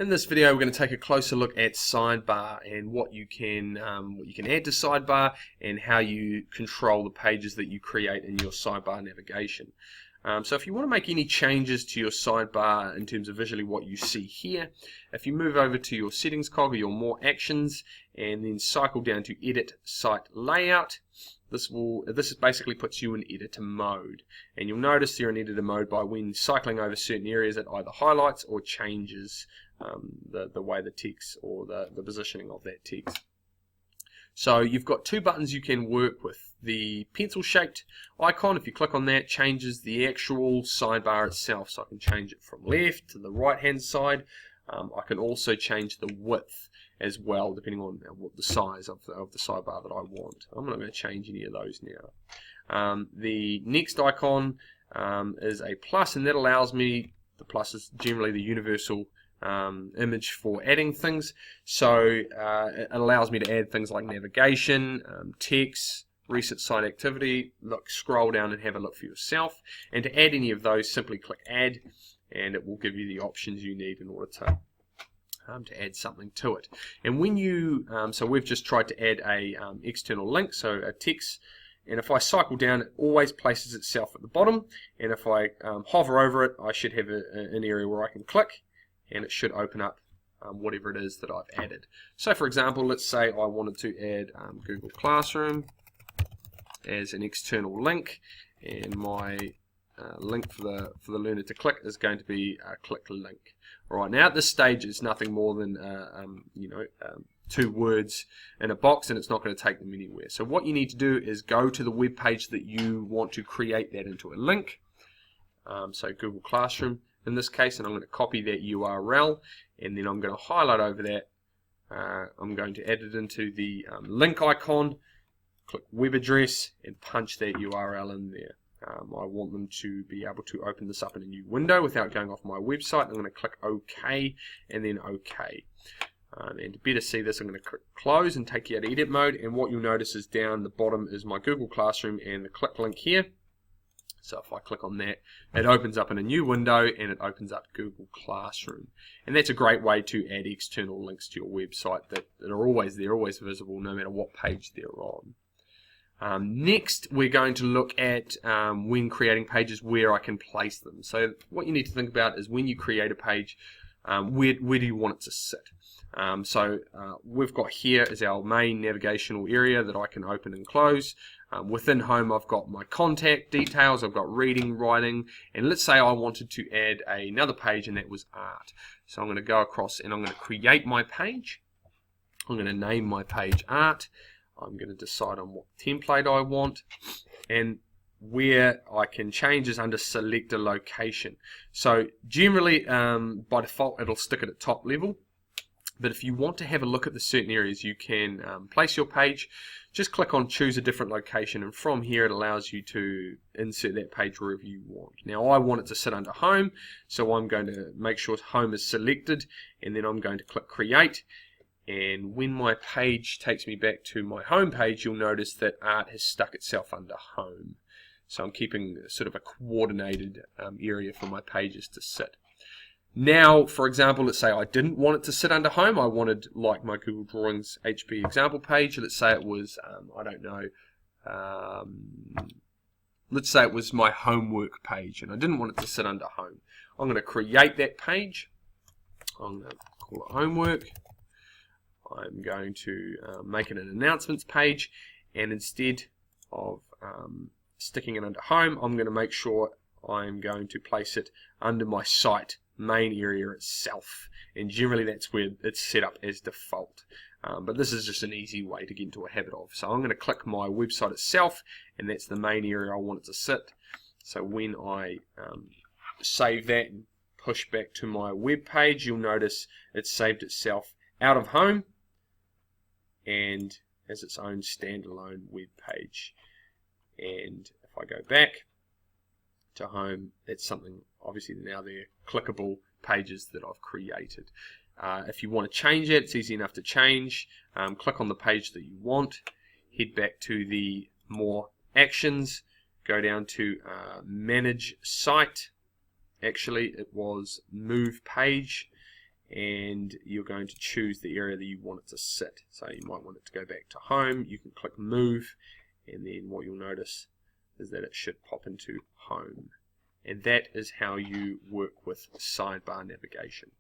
In this video, we're going to take a closer look at Sidebar and what you can add to Sidebar and how you control the pages that you create in your Sidebar navigation. So if you want to make any changes to your Sidebar in terms of visually what you see here, if you move over to your settings cog or your more actions and then cycle down to edit site layout, this basically puts you in editor mode, and you'll notice you're in editor mode by when cycling over certain areas it either highlights or changes the way the text or the positioning of that text. So you've got two buttons you can work with. The pencil shaped icon, if you click on that, changes the actual sidebar itself, so I can change it from left to the right hand side. I can also change the width as well, depending on what the size of the sidebar that I want. I'm not going to change any of those now. The next icon is a plus, and that allows me, the plus is generally the universal image for adding things, so it allows me to add things like navigation, text, recent site activity. Scroll down and have a look for yourself, and to add any of those simply click add and it will give you the options you need in order to add something to it. And when you so we've just tried to add a external link, so a text, and if I cycle down it always places itself at the bottom, and if I hover over it I should have an area where I can click and it should open up whatever it is that I've added. So for example, let's say I wanted to add Google Classroom as an external link, and my link for the learner to click is going to be click link. Alright, now at this stage it's nothing more than two words in a box, and it's not going to take them anywhere. So what you need to do is go to the web page that you want to create that into a link, so Google Classroom in this case, and I'm going to copy that URL, and then I'm going to highlight over that. I'm going to add it into the link icon, click web address, and punch that URL in there. I want them to be able to open this up in a new window without going off my website. I'm going to click OK and then OK. And to better see this, I'm going to click close and take you out of edit mode, and what you'll notice is down the bottom is my Google Classroom and the click link here. So if I click on that, it opens up in a new window and it opens up Google Classroom. And that's a great way to add external links to your website that are always there, always visible, no matter what page they're on. Next, we're going to look at when creating pages, where I can place them. So what you need to think about is when you create a page, where do you want it to sit? We've got here is our main navigational area that I can open and close. Within home I've got my contact details, I've got reading, writing, and let's say I wanted to add another page, and that was art. So I'm going to go across and I'm going to create my page. I'm going to name my page art. I'm going to decide on what template I want, and where I can change is under select a location. So generally by default it'll stick at the top level, but if you want to have a look at the certain areas you can place your page, just click on choose a different location, and from here it allows you to insert that page wherever you want. Now I want it to sit under home, so I'm going to make sure home is selected, and then I'm going to click create. And when my page takes me back to my home page, you'll notice that art has stuck itself under home. So I'm keeping sort of a coordinated area for my pages to sit. Now, for example, let's say I didn't want it to sit under home. I wanted, like my Google Drawings HB example page, let's say it was, I don't know, let's say it was my homework page, and I didn't want it to sit under home. I'm going to create that page. I'm going to call it homework. I'm going to make it an announcements page, and instead of sticking it under home, I'm going to make sure I'm going to place it under my site main area itself, and generally that's where it's set up as default, but this is just an easy way to get into a habit of. So I'm going to click my website itself, and that's the main area I want it to sit. So when I save that and push back to my web page, you'll notice it's saved itself out of home and as its own standalone web page. And if I go back to home, it's something, obviously now they're clickable pages that I've created. If you want to change it, it's easy enough to change. Click on the page that you want, head back to the more actions, go down to manage site. Actually it was move page, and you're going to choose the area that you want it to sit. So you might want it to go back to home. You can click move, and then what you'll notice is that it should pop into home. And that is how you work with sidebar navigation.